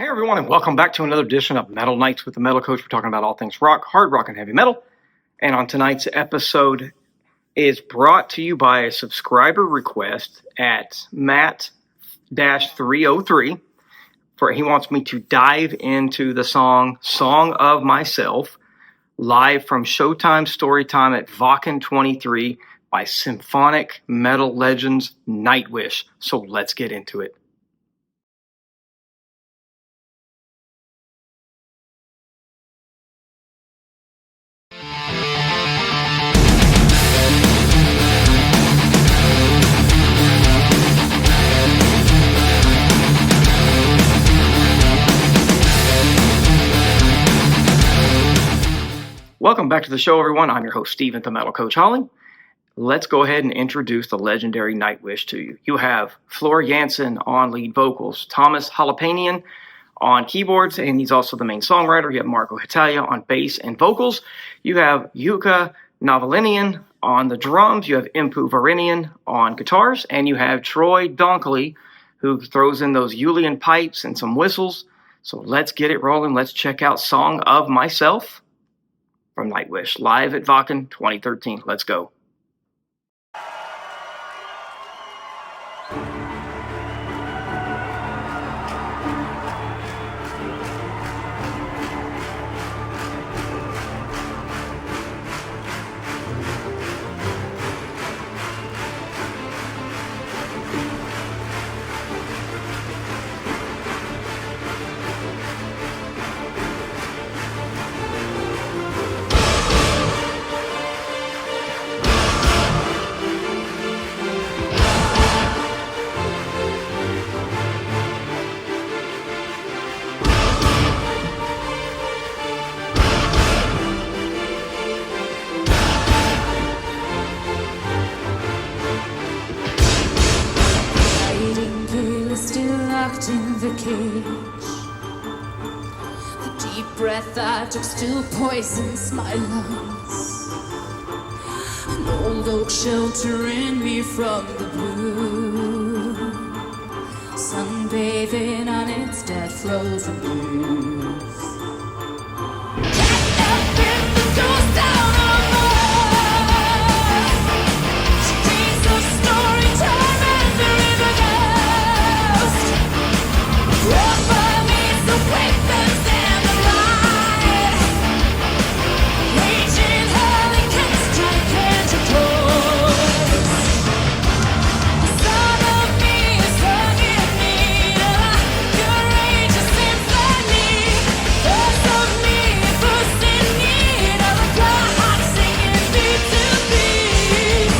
Hey everyone, and welcome back to another edition of Metal Nights with the Metal Coach. We're talking about all things rock, hard rock, and heavy metal. And on tonight's episode is brought to you by a subscriber request at Matt-303. He wants me to dive into the Song of Myself, live from Showtime Storytime at Wacken 23 by symphonic metal legends Nightwish. So let's get into it. Welcome back to the show, everyone. I'm your host, Steven, the Metal Coach Holly. Let's go ahead and introduce the legendary Nightwish to you. You have Floor Jansen on lead vocals, Tuomas Holopainen on keyboards, and he's also the main songwriter. You have Marko Hietala on bass and vocals. You have Jukka Nevalainen on the drums. You have Emppu Vuorinen on guitars, and you have Troy Donkley, who throws in those Julian pipes and some whistles. So let's get it rolling. Let's check out Song of Myself from Nightwish, live at Wacken 2013. Let's go. In the cage, the deep breath I took still poisons my lungs. An old oak sheltering me from the blue, sunbathing on its dead frozen leaves. Get up in the ghost town of mine. She reads the story time and the river ghost. Rubber meets the weapons and the light. Raging hurricane strike and to close. The son of me is hugging me, courageous symphony. First of me, first in need of a blood singing beat to beat.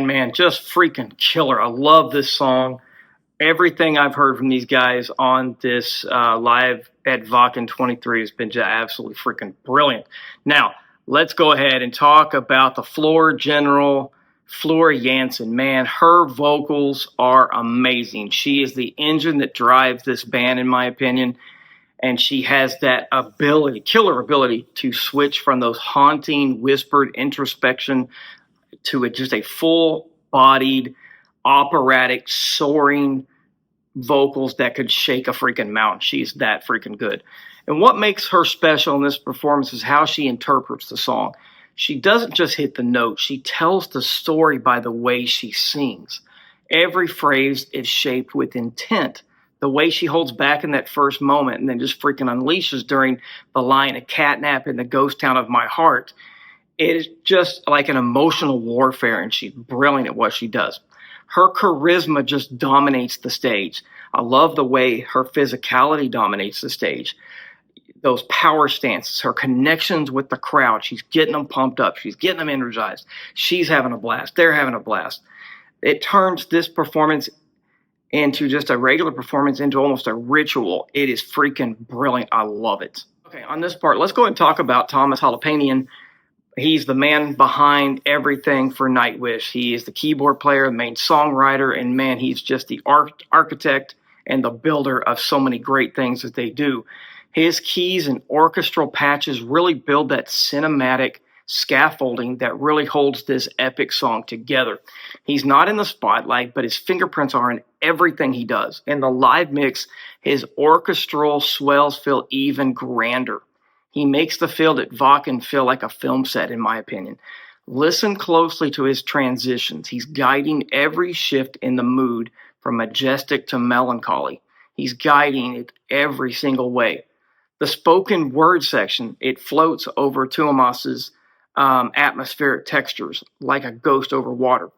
Man, just freaking killer. I love this song. Everything I've heard from these guys on this live at Wacken 23 has been just absolutely freaking brilliant. Now, let's go ahead and talk about the floor general, Floor Jansen. Man, her vocals are amazing. She is the engine that drives this band, in my opinion. And she has that ability, killer ability, to switch from those haunting, whispered introspection to just a full-bodied, operatic, soaring vocals that could shake a freaking mountain. She's that freaking good. And what makes her special in this performance is how she interprets the song. She doesn't just hit the note. She tells the story by the way she sings. Every phrase is shaped with intent. The way she holds back in that first moment and then just freaking unleashes during the line of Catnap in the ghost town of my heart, it is just like an emotional warfare, and she's brilliant at what she does. Her charisma just dominates the stage. I love the way her physicality dominates the stage. Those power stances, her connections with the crowd, she's getting them pumped up. She's getting them energized. She's having a blast. They're having a blast. It turns this performance into just a regular performance into almost a ritual. It is freaking brilliant. I love it. Okay, on this part, let's go ahead and talk about Tuomas Holopainen. He's the man behind everything for Nightwish. He is the keyboard player, the main songwriter, and man, he's just the architect and the builder of so many great things that they do. His keys and orchestral patches really build that cinematic scaffolding that really holds this epic song together. He's not in the spotlight, but his fingerprints are in everything he does. In the live mix, his orchestral swells feel even grander. He makes the field at Wacken feel like a film set, in my opinion. Listen closely to his transitions. He's guiding every shift in the mood from majestic to melancholy. He's guiding it every single way. The spoken word section, it floats over Tuomas's atmospheric textures like a ghost over water.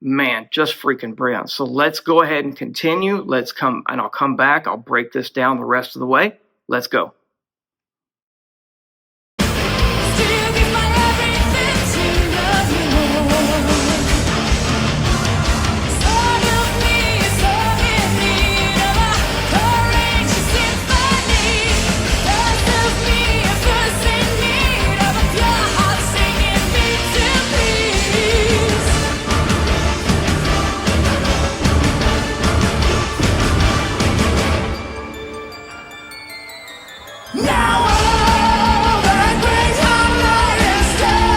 Man, just freaking brilliant. So let's go ahead and continue. I'll come back. I'll break this down the rest of the way. Let's go. Still give my everything to love you more. Song of me, song in need of a courageous symphony. First of me, a first in need of a pure heart singing me to peace. Now all that great highlight is still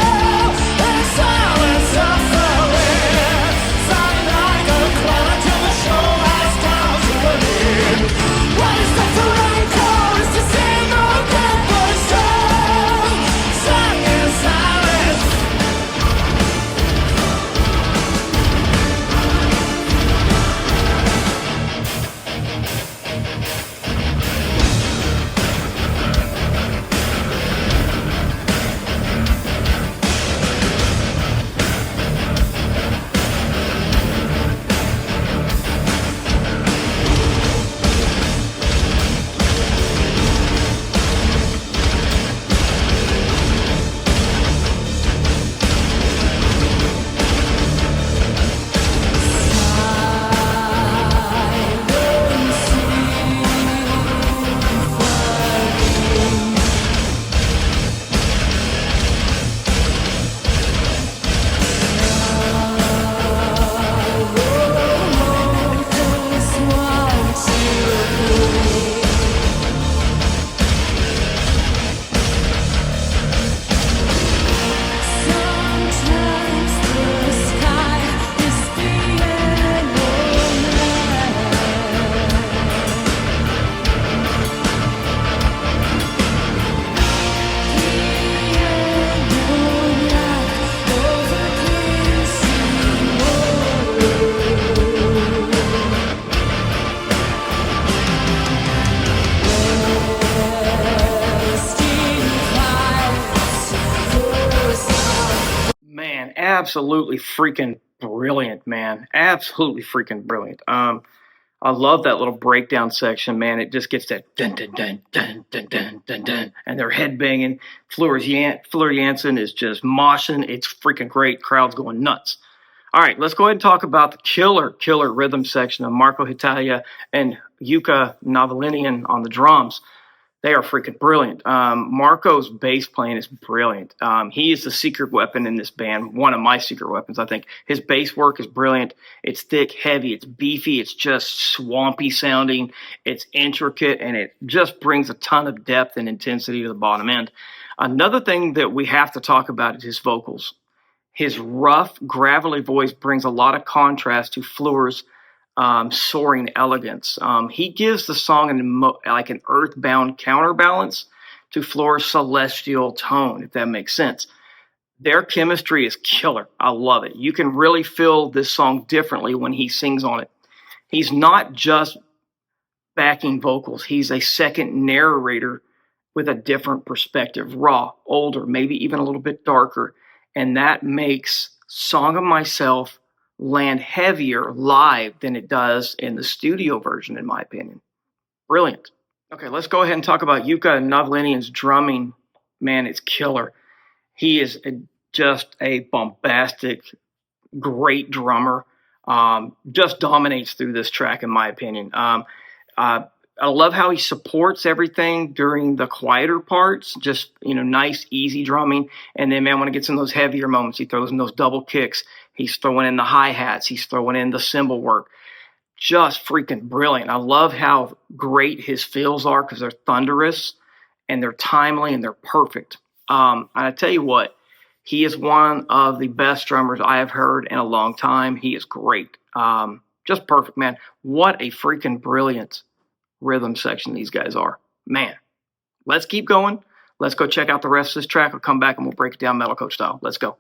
in silence of the wind. Sounding like a cloud till the show has come to an end. What is left to raincoat is to sing or get voice song. Sung in silence. Sometimes the sky is the Man, absolutely freaking brilliant, man. Absolutely freaking brilliant. I love that little breakdown section, man. It just gets that dun dun dun dun dun dun dun dun, and they're headbanging. Fleur Jansen is just moshing. It's freaking great. Crowd's going nuts. All right, let's go ahead and talk about the killer rhythm section of Marko Hietala and Jukka Nevalainen on the drums. They are freaking brilliant. Marko's bass playing is brilliant. He is the secret weapon in this band, one of my secret weapons, I think. His bass work is brilliant. It's thick, heavy, it's beefy, it's just swampy sounding, it's intricate, and it just brings a ton of depth and intensity to the bottom end. Another thing that we have to talk about is his vocals. His rough, gravelly voice brings a lot of contrast to Fleur's soaring elegance. He gives the song an earthbound counterbalance to Fleur's celestial tone, if that makes sense. Their chemistry is killer. I love it. You can really feel this song differently when he sings on it. He's not just backing vocals. He's a second narrator with a different perspective, raw, older, maybe even a little bit darker. And that makes Song of Myself land heavier live than it does in the studio version, in my opinion. Brilliant. Okay, let's go ahead and talk about Jukka Nevalainen's drumming. Man, it's killer. He is just a bombastic, great drummer. Just dominates through this track, in my opinion. I love how he supports everything during the quieter parts, just, nice, easy drumming. And then, man, when it gets in those heavier moments, he throws in those double kicks. He's throwing in the hi-hats. He's throwing in the cymbal work. Just freaking brilliant. I love how great his fills are because they're thunderous and they're timely and they're perfect. I tell you what, he is one of the best drummers I have heard in a long time. He is great. Just perfect, man. What a freaking brilliant rhythm section these guys are. Man, let's keep going. Let's go check out the rest of this track. We'll come back and we'll break it down metal coach style. Let's go.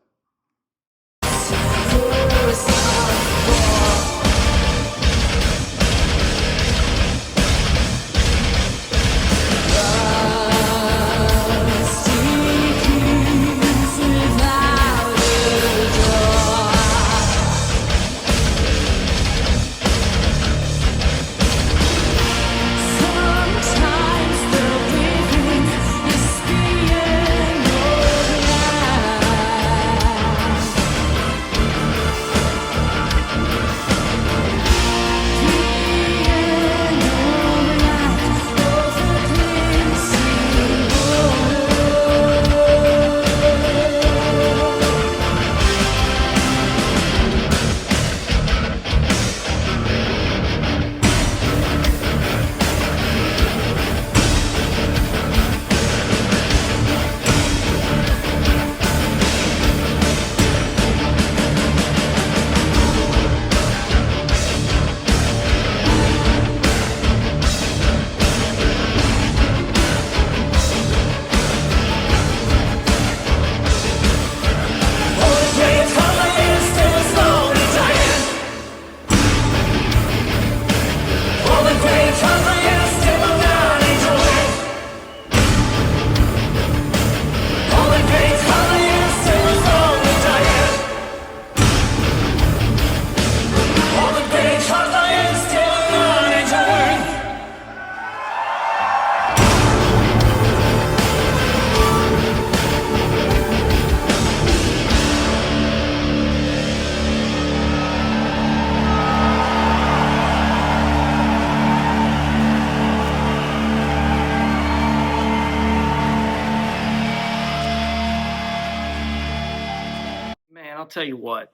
I'll tell you what,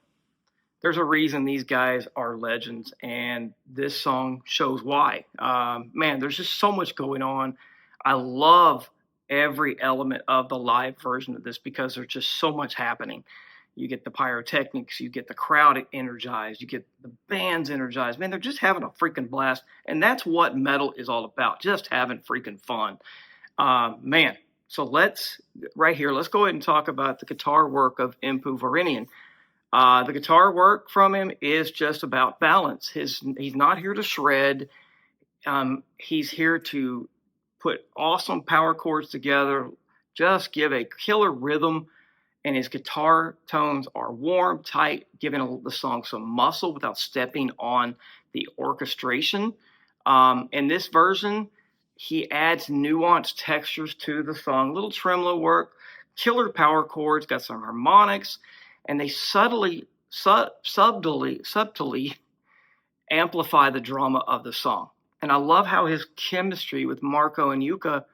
there's a reason these guys are legends, and this song shows why. Man, there's just so much going on. I love every element of the live version of this because there's just so much happening. You get the pyrotechnics, you get the crowd energized, you get the bands energized. Man, they're just having a freaking blast, and that's what metal is all about, just having freaking fun. Man, so let's go ahead and talk about the guitar work of Emppu Vuorinen. The guitar work from him is just about balance. He's not here to shred. He's here to put awesome power chords together, just give a killer rhythm, and his guitar tones are warm, tight, giving the song some muscle without stepping on the orchestration. In this version, he adds nuanced textures to the song, little tremolo work, killer power chords, got some harmonics, and they subtly amplify the drama of the song. And I love how his chemistry with Marko and Jukka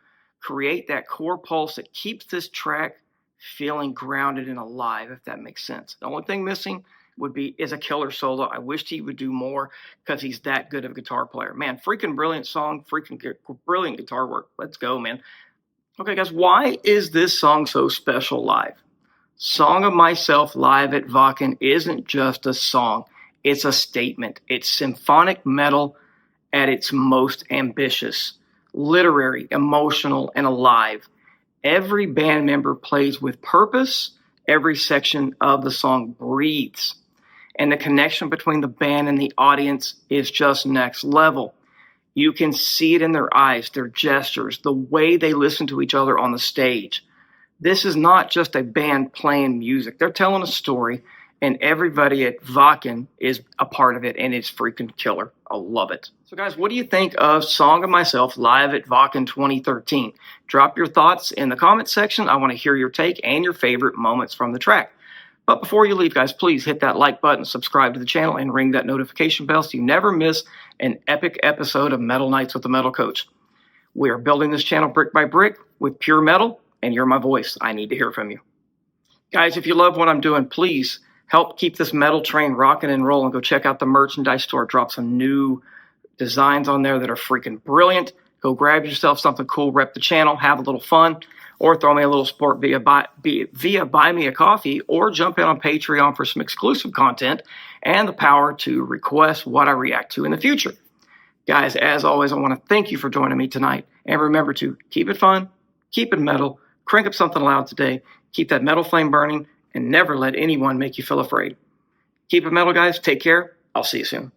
create that core pulse that keeps this track feeling grounded and alive, if that makes sense. The only thing missing is a killer solo. I wished he would do more because he's that good of a guitar player. Man, freaking brilliant song, freaking brilliant guitar work. Let's go, man. Okay, guys, why is this song so special live? Song of Myself live at Wacken isn't just a song. It's a statement. It's symphonic metal at its most ambitious, literary, emotional, and alive. Every band member plays with purpose. Every section of the song breathes. And the connection between the band and the audience is just next level. You can see it in their eyes, their gestures, the way they listen to each other on the stage. This is not just a band playing music. They're telling a story, and everybody at Wacken is a part of it, and it's freaking killer. I love it. So, guys, what do you think of Song of Myself live at Wacken 2013? Drop your thoughts in the comments section. I want to hear your take and your favorite moments from the track. But before you leave, guys, please hit that like button, subscribe to the channel, and ring that notification bell so you never miss an epic episode of Metal Nights with the Metal Coach. We are building this channel brick by brick with pure metal, and you're my voice. I need to hear from you. Guys, if you love what I'm doing, please help keep this metal train rocking and rolling. Go check out the merchandise store. Drop some new designs on there that are freaking brilliant. Go grab yourself something cool, rep the channel, have a little fun, or throw me a little support via Buy Me a Coffee, or jump in on Patreon for some exclusive content and the power to request what I react to in the future. Guys, as always, I want to thank you for joining me tonight. And remember to keep it fun, keep it metal, crank up something loud today, keep that metal flame burning, and never let anyone make you feel afraid. Keep it metal, guys. Take care. I'll see you soon.